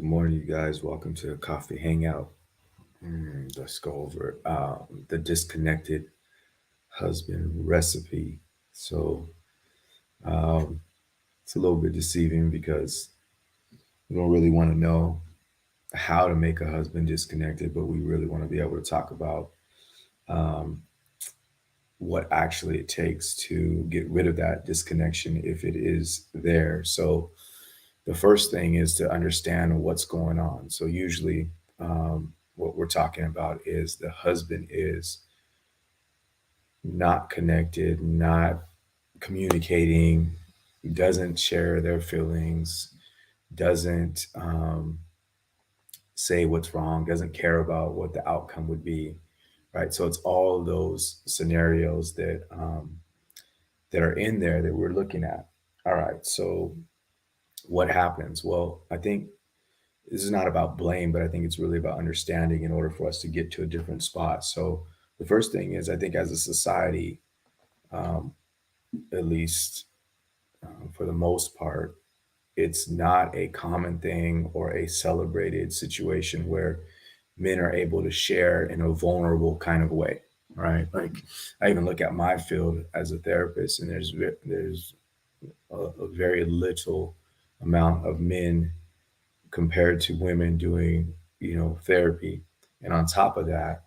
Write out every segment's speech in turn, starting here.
Good morning, you guys. Welcome to Coffee Hangout. Let's go over the disconnected husband recipe. So um, it's a little bit deceiving because we don't really want to know how to make a husband disconnected, but we really want to be able to talk about um, what actually it takes to get rid of that disconnection if it is there. So the first thing is to understand what's going on. So usually, what we're talking about is the husband is not connected, not communicating, doesn't share their feelings, doesn't say what's wrong, doesn't care about what the outcome would be, right? So it's all of those scenarios that are in there that we're looking at. All right, so what happens? Well, I think this is not about blame, but I think it's really about understanding in order for us to get to a different spot. So the first thing is, I think as a society, um, at least for the most part, it's not a common thing or a celebrated situation where men are able to share in a vulnerable kind of way, right? Like I even look at my field as a therapist, and there's a very little amount of men compared to women doing therapy, and on top of that,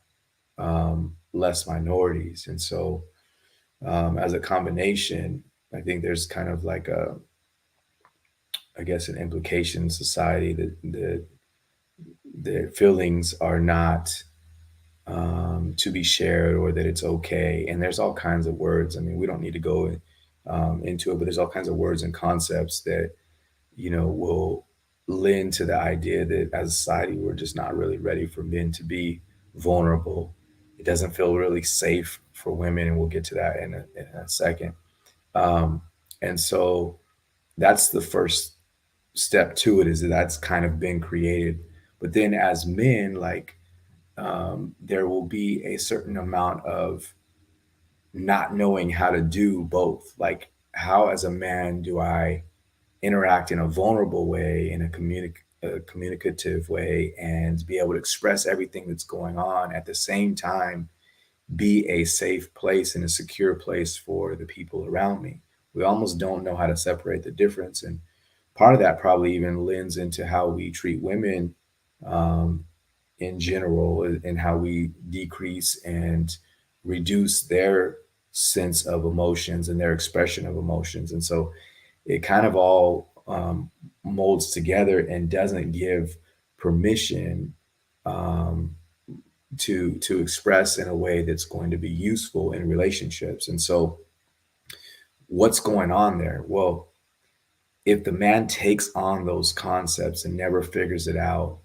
less minorities. And so as a combination, I think there's kind of like a, I guess, an implication in society that the feelings are not to be shared, or that it's okay. And there's all kinds of words. I mean, we don't need to go into it, but there's all kinds of words and concepts that will lend to the idea that as a society, we're just not really ready for men to be vulnerable. It doesn't feel really safe for women, and we'll get to that in a second. Um, and so that's the first step to it, is that that's kind of been created. But then as men, like, there will be a certain amount of not knowing how to do both. Like, how as a man do I interact in a vulnerable way, in a communicative way, and be able to express everything that's going on, at the same time be a safe place and a secure place for the people around me. We almost don't know how to separate the difference, and part of that probably even lends into how we treat women um, in general, and how we decrease and reduce their sense of emotions and their expression of emotions. And so it kind of all molds together and doesn't give permission um, to express in a way that's going to be useful in relationships. And so, what's going on there? Well, if the man takes on those concepts and never figures it out,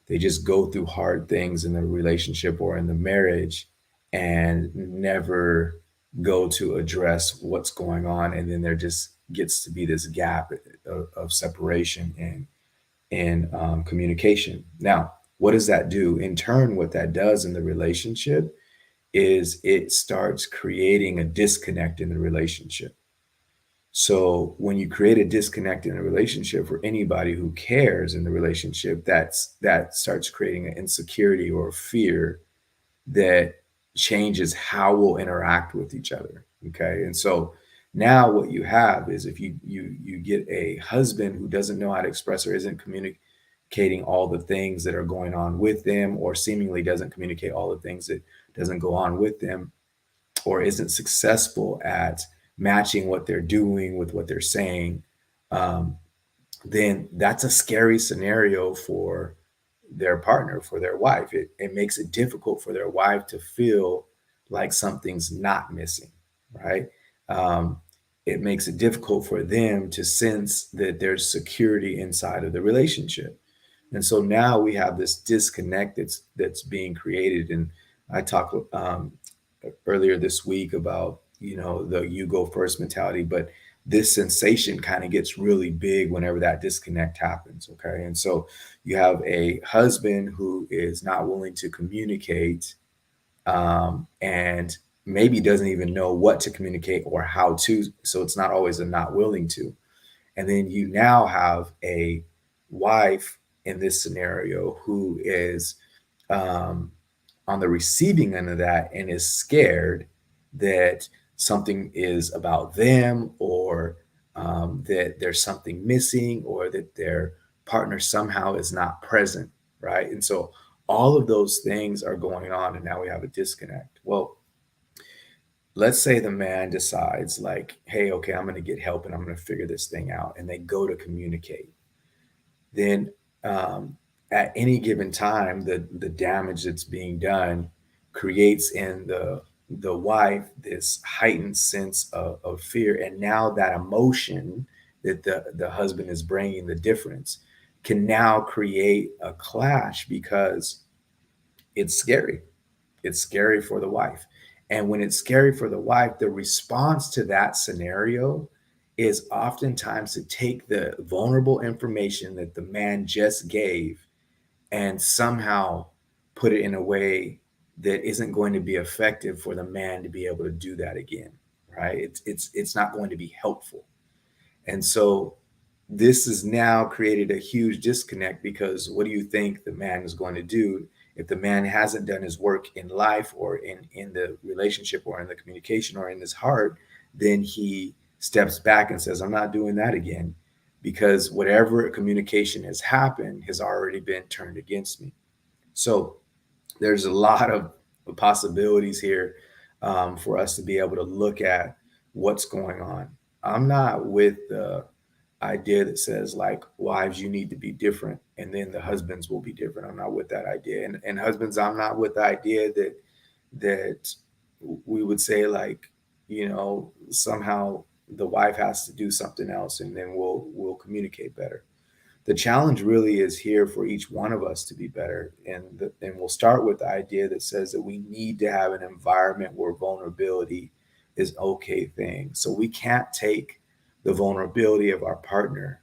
they just go through hard things in the relationship or in the marriage, and never go to address what's going on. And then there just gets to be this gap of separation and communication. Now, what does that do? In turn, what that does in the relationship is it starts creating a disconnect in the relationship. So when you create a disconnect in a relationship for anybody who cares in the relationship, that starts creating an insecurity or a fear that changes how we'll interact with each other. Okay. And so now what you have is, if you get a husband who doesn't know how to express or isn't communicating all the things that are going on with them, or seemingly doesn't communicate all the things that doesn't go on with them, or isn't successful at matching what they're doing with what they're saying, um, then that's a scary scenario for their partner, for their wife. It makes it difficult for their wife to feel like something's not missing, right? Um, it makes it difficult for them to sense that there's security inside of the relationship. And so now we have this disconnect that's being created. And I talked earlier this week about the you go first mentality, but this sensation kind of gets really big whenever that disconnect happens. Okay. And so you have a husband who is not willing to communicate, and maybe doesn't even know what to communicate or how to. So it's not always a not willing to. And then you now have a wife in this scenario who is um, on the receiving end of that and is scared that something is about them, or that there's something missing, or that their partner somehow is not present, right? And so all of those things are going on, and now we have a disconnect. Well, let's say the man decides, like, hey, okay, I'm going to get help and I'm going to figure this thing out, and they go to communicate. Then um, at any given time, the damage that's being done creates in the wife this heightened sense of fear, and now that emotion that the husband is bringing, the difference, can now create a clash because it's scary. It's scary for the wife. And when it's scary for the wife, the response to that scenario is oftentimes to take the vulnerable information that the man just gave and somehow put it in a way that isn't going to be effective for the man to be able to do that again, right? It's not going to be helpful. And so this has now created a huge disconnect, because what do you think the man is going to do if the man hasn't done his work in life, or in the relationship, or in the communication, or in his heart? Then he steps back and says, I'm not doing that again, because whatever communication has happened has already been turned against me. So there's a lot of possibilities here, for us to be able to look at what's going on. I'm not with the idea that says, like, wives, you need to be different, and then the husbands will be different. I'm not with that idea. And husbands, I'm not with the idea that we would say, like, somehow the wife has to do something else and then we'll communicate better. The challenge really is here for each one of us to be better. And we'll start with the idea that says that we need to have an environment where vulnerability is okay thing. So we can't take the vulnerability of our partner,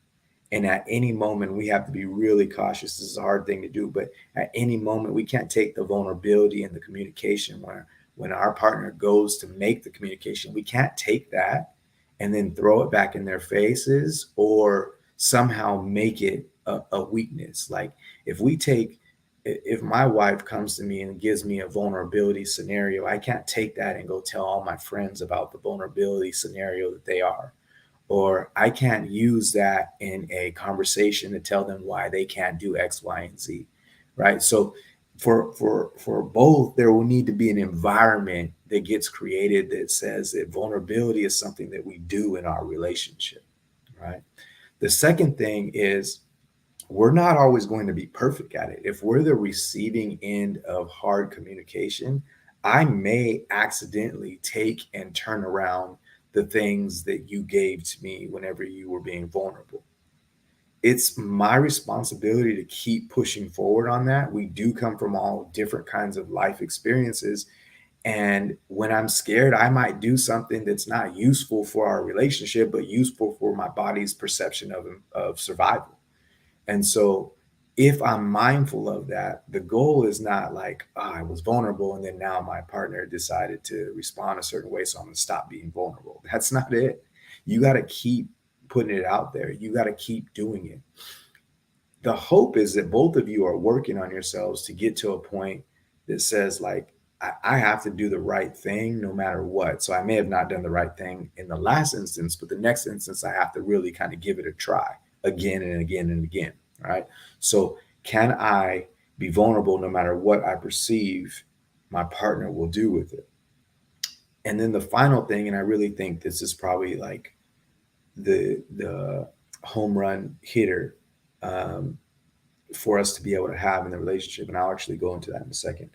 and at any moment we have to be really cautious. This is a hard thing to do, but at any moment we can't take the vulnerability and the communication, where when our partner goes to make the communication, we can't take that and then throw it back in their faces, or somehow make it a weakness. Like, if we take if my wife comes to me and gives me a vulnerability scenario, I can't take that and go tell all my friends about the vulnerability scenario that they are. Or I can't use that in a conversation to tell them why they can't do X, Y, and Z. Right. So for both, there will need to be an environment that gets created that says that vulnerability is something that we do in our relationship. Right. The second thing is, we're not always going to be perfect at it. If we're the receiving end of hard communication, I may accidentally take and turn around the things that you gave to me whenever you were being vulnerable. It's my responsibility to keep pushing forward on that. We do come from all different kinds of life experiences. And when I'm scared, I might do something that's not useful for our relationship, but useful for my body's perception of survival. And so if I'm mindful of that, the goal is not like, oh, I was vulnerable and then now my partner decided to respond a certain way, so I'm going to stop being vulnerable. That's not it. You got to keep putting it out there. You got to keep doing it. The hope is that both of you are working on yourselves to get to a point that says, like, I have to do the right thing no matter what. So I may have not done the right thing in the last instance, but the next instance, I have to really kind of give it a try again and again and again. Right. So can I be vulnerable no matter what I perceive my partner will do with it? And then the final thing, and I really think this is probably like the home run hitter, um, for us to be able to have in the relationship. And I'll actually go into that in a second.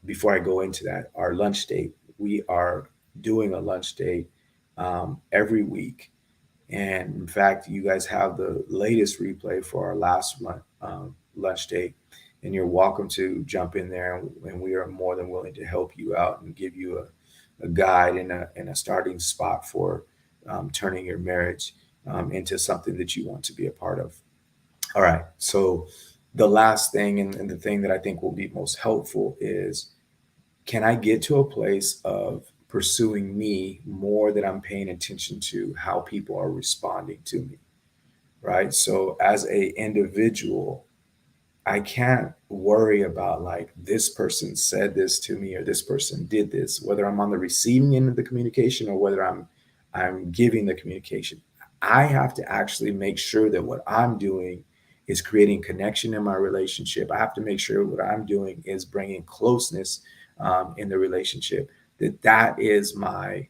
Before I go into that, our lunch date, we are doing a lunch date every week. And in fact, you guys have the latest replay for our last lunch date, and you're welcome to jump in there. And we are more than willing to help you out and give you a guide and a starting spot for turning your marriage into something that you want to be a part of. All right. So the last thing, and the thing that I think will be most helpful is, can I get to a place of pursuing me more than I'm paying attention to how people are responding to me? right? So as a individual, I can't worry about like this person said this to me or this person did this, whether I'm on the receiving end of the communication or whether I'm giving the communication. I have to actually make sure that what I'm doing is creating connection in my relationship. I have to make sure what I'm doing is bringing closeness in the relationship. That is my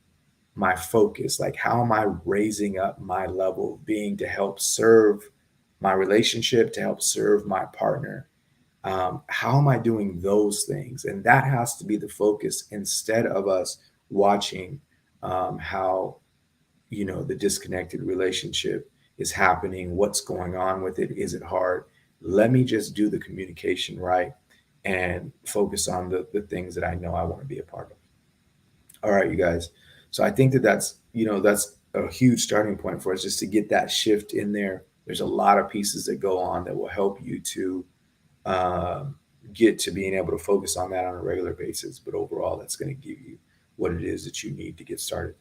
focus. Like, how am I raising up my level of being to help serve my relationship, to help serve my partner? How am I doing those things? And that has to be the focus instead of us watching how, the disconnected relationship is happening, what's going on with it, is it hard? Let me just do the communication right and focus on the things that I know I want to be a part of. All right, you guys. So I think that that's a huge starting point for us, just to get that shift in there. There's a lot of pieces that go on that will help you to um, get to being able to focus on that on a regular basis. But overall, that's going to give you what it is that you need to get started.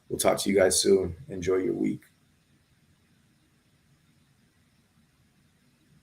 We'll talk to you guys soon. Enjoy your week.